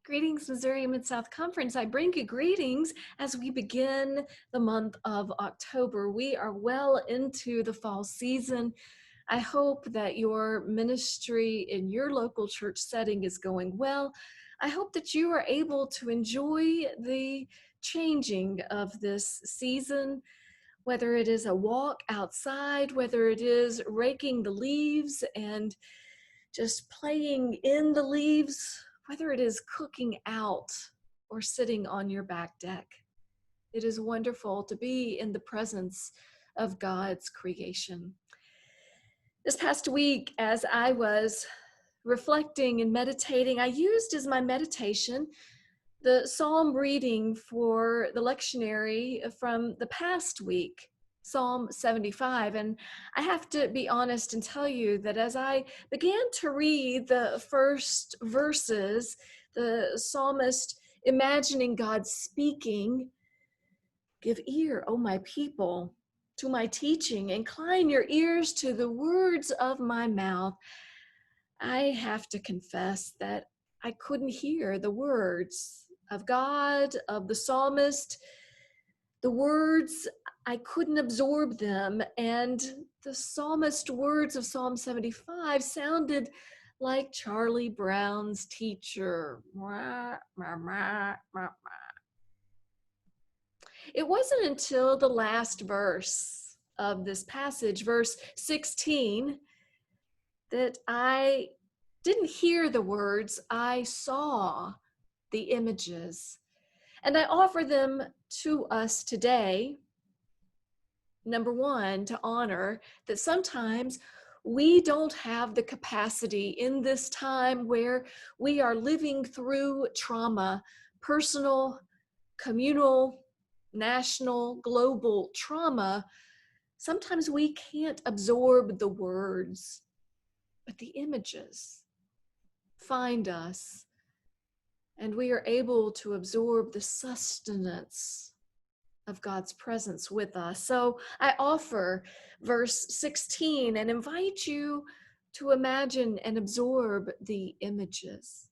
Greetings, Missouri Mid-South Conference. I bring you greetings as we begin the month of October. We are well into the fall season. I hope that your ministry in your local church setting is going well. I hope that you are able to enjoy the changing of this season, whether it is a walk outside, whether it is raking the leaves and just playing in the leaves, whether it is cooking out or sitting on your back deck. It is wonderful to be in the presence of God's creation. This past week, as I was reflecting and meditating, I used as my meditation the psalm reading for the lectionary from the past week, Psalm 75. And I have to be honest and tell you that as I began to read the first verses, the psalmist imagining God speaking, "Give ear, O my people, to my teaching, incline your ears to the words of my mouth." I have to confess that I couldn't hear the words of God, of the psalmist. The words, I couldn't absorb them. And the psalmist words of Psalm 75 sounded like Charlie Brown's teacher. It wasn't until the last verse of this passage, verse 16, that I didn't hear the words, I saw the images. And I offer them to us today, number one, to honor that sometimes we don't have the capacity in this time where we are living through trauma, personal, communal, national, global trauma. Sometimes we can't absorb the words, but the images find us, and we are able to absorb the sustenance of God's presence with us. So I offer verse 16 and invite you to imagine and absorb the images.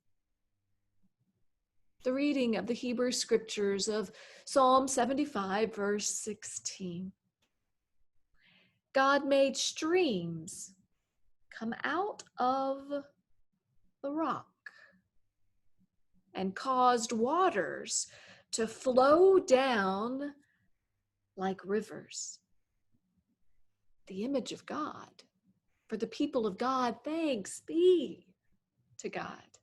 The reading of the Hebrew scriptures of Psalm 75, verse 16. God made streams come out of the rock and caused waters to flow down like rivers. The image of God. For the people of God, thanks be to God.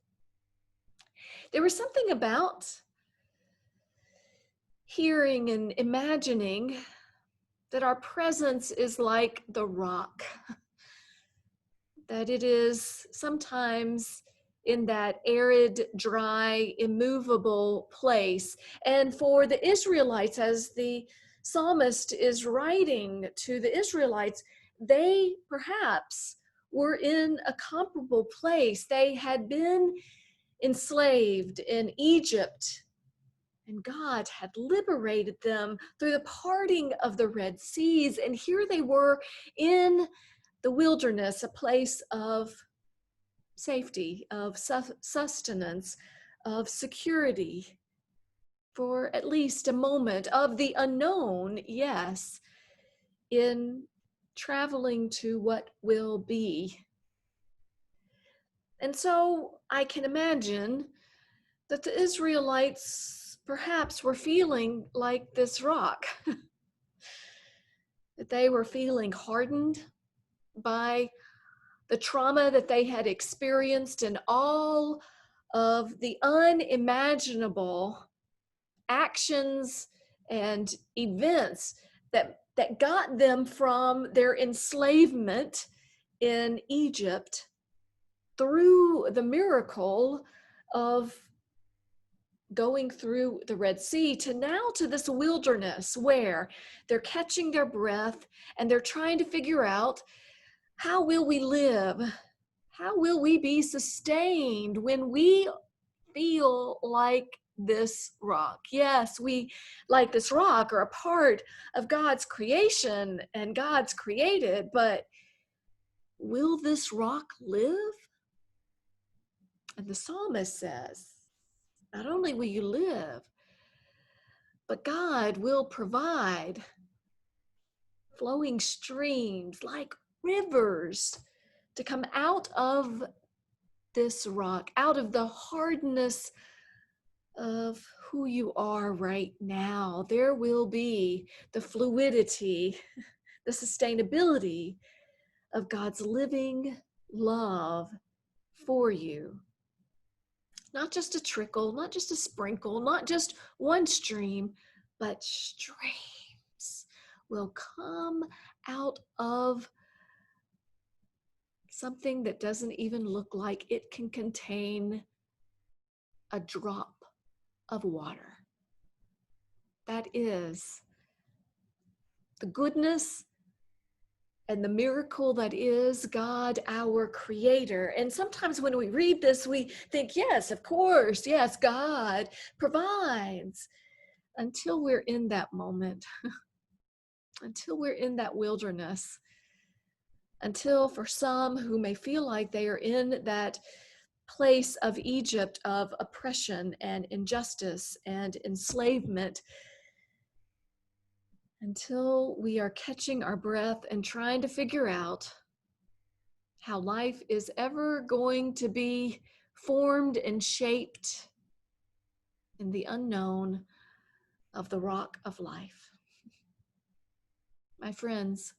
There was something about hearing and imagining that our presence is like the rock, that it is sometimes in that arid, dry, immovable place. And for the Israelites, as the psalmist is writing to the Israelites, they perhaps were in a comparable place. They had been enslaved in Egypt, and God had liberated them through the parting of the Red Seas. And here they were in the wilderness, a place of safety, of sustenance, of security, for at least a moment, of the unknown, yes, in traveling to what will be. And so I can imagine that the Israelites perhaps were feeling like this rock, that they were feeling hardened by the trauma that they had experienced and all of the unimaginable actions and events that got them from their enslavement in Egypt through the miracle of going through the Red Sea to now to this wilderness where they're catching their breath and they're trying to figure out, how will we live? How will we be sustained when we feel like this rock? Yes, we, like this rock, are a part of God's creation and God's created, but will this rock live? And the psalmist says Not only will you live, but God will provide flowing streams like rivers to come out of this rock, out of the hardness of who you are right now. There will be the fluidity, the sustainability of God's living love for you. Not just a trickle, not just a sprinkle, not just one stream, but streams will come out of something that doesn't even look like it can contain a drop of water. That is the goodness and the miracle that is God, our creator. And sometimes when we read this, we think, yes, of course, yes, God provides, until we're in that moment, until we're in that wilderness, until for some who may feel like they are in that place of Egypt of oppression and injustice and enslavement, until we are catching our breath and trying to figure out how life is ever going to be formed and shaped in the unknown of the rock of life. My friends,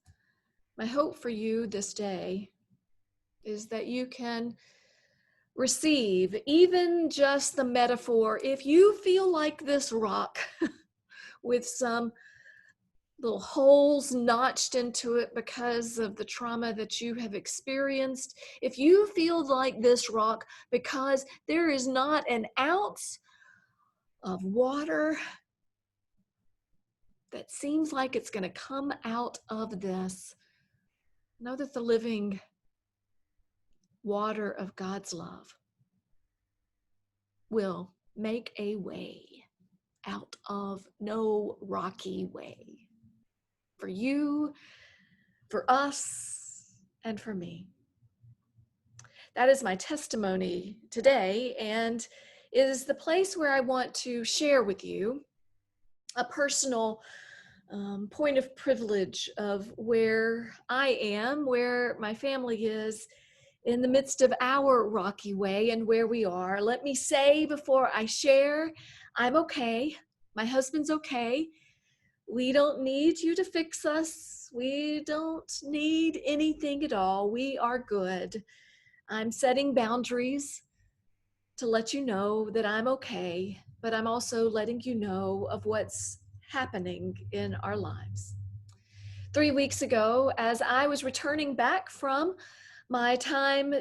my hope for you this day is that you can receive even just the metaphor. If you feel like this rock with some little holes notched into it because of the trauma that you have experienced, if you feel like this rock because there is not an ounce of water that seems like it's going to come out of this, know that the living water of God's love will make a way out of no rocky way for you, for us, and for me. That is my testimony today, and is the place where I want to share with you a personal point of privilege of where I am, where my family is in the midst of our rocky way and where we are. Let me say before I share, I'm okay. My husband's okay. We don't need you to fix us. We don't need anything at all. We are good. I'm setting boundaries to let you know that I'm okay, but I'm also letting you know of what's happening in our lives. 3 weeks ago, as I was returning back from my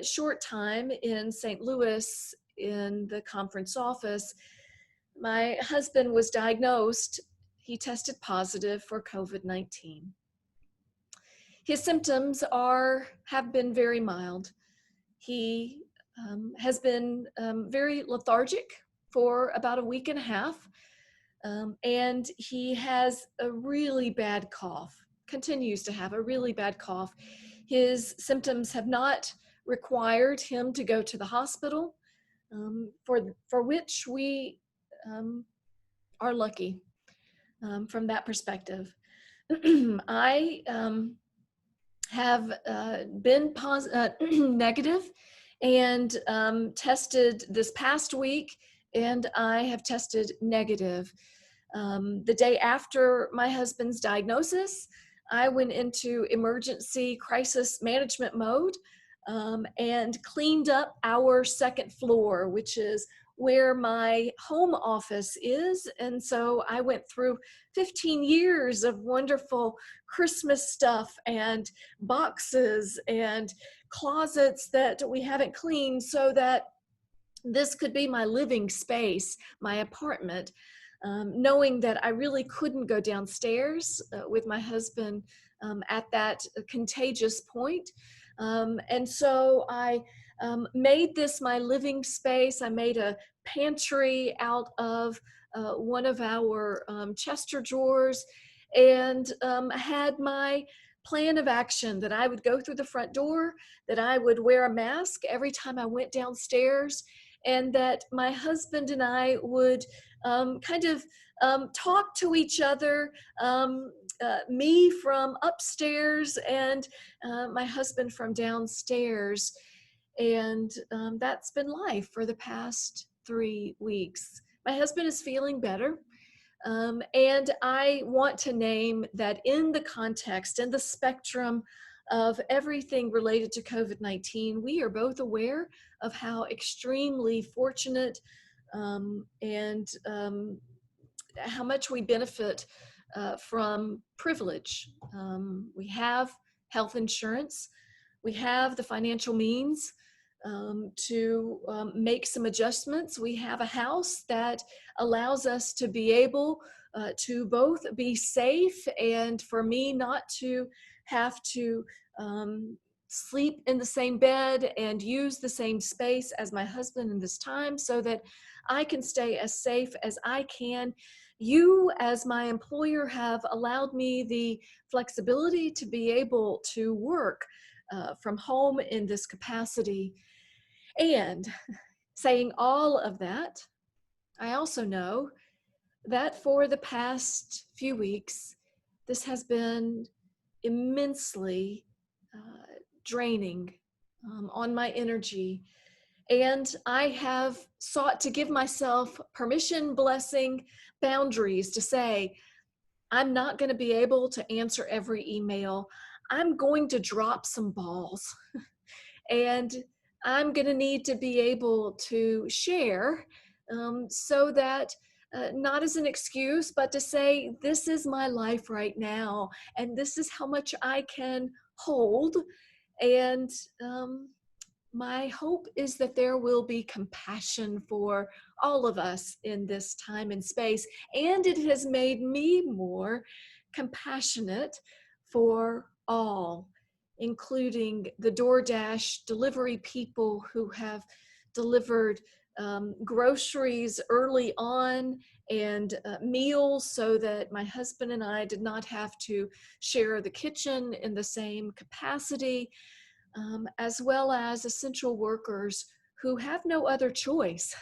short time in St. Louis in the conference office, my husband was diagnosed. He tested positive for COVID-19. His symptoms have been very mild. He has been very lethargic for about a week and a half, and he has a really bad cough, continues to have a really bad cough. His symptoms have not required him to go to the hospital, for which we are lucky from that perspective. I have been negative and tested this past week, and I have tested negative. The day after my husband's diagnosis, I went into emergency crisis management mode and cleaned up our second floor, which is where my home office is. And so I went through 15 years of wonderful Christmas stuff and boxes and closets that we haven't cleaned, so that this could be my living space, my apartment, knowing that I really couldn't go downstairs with my husband at that contagious point. And so I made this my living space. I made a pantry out of one of our Chester drawers, and had my plan of action that I would go through the front door, that I would wear a mask every time I went downstairs, and that my husband and I would kind of talk to each other, me from upstairs and my husband from downstairs. And that's been life for the past 3 weeks. My husband is feeling better. And I want to name that in the context and the spectrum of everything related to COVID-19, we are both aware of how extremely fortunate and how much we benefit from privilege. We have health insurance, we have the financial means to make some adjustments. We have a house that allows us to be able to both be safe and for me not to have to sleep in the same bed and use the same space as my husband in this time so that I can stay as safe as I can. You, as my employer, have allowed me the flexibility to be able to work from home in this capacity. And saying all of that, I also know that for the past few weeks, this has been immensely draining on my energy. And I have sought to give myself permission, blessing, boundaries to say, I'm not going to be able to answer every email. I'm going to drop some balls. And I'm going to need to be able to share so that not as an excuse, but to say, this is my life right now, and this is how much I can hold. And my hope is that there will be compassion for all of us in this time and space. And it has made me more compassionate for all, including the DoorDash delivery people who have delivered groceries early on and meals so that my husband and I did not have to share the kitchen in the same capacity. As well as essential workers who have no other choice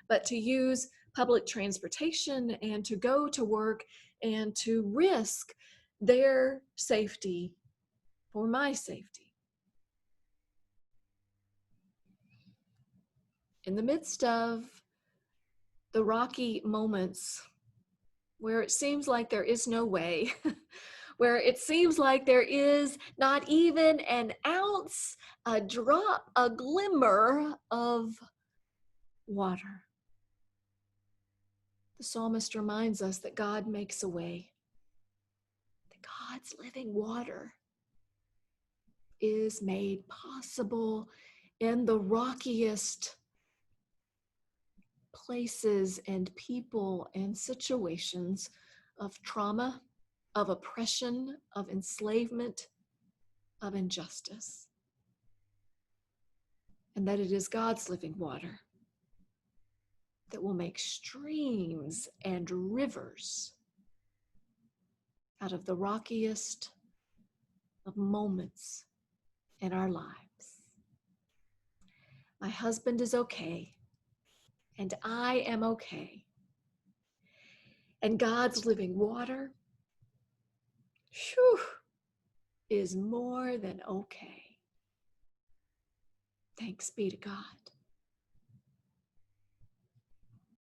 but to use public transportation and to go to work and to risk their safety for my safety. In the midst of the rocky moments where it seems like there is no way, where it seems like there is not even an ounce, a drop, a glimmer of water. The psalmist reminds us that God makes a way, that God's living water is made possible in the rockiest places and people and situations of trauma, of oppression, of enslavement, of injustice. And that it is God's living water that will make streams and rivers out of the rockiest of moments in our lives. My husband is okay, and I am okay. And God's living water, whew, is more than okay. Thanks be to God.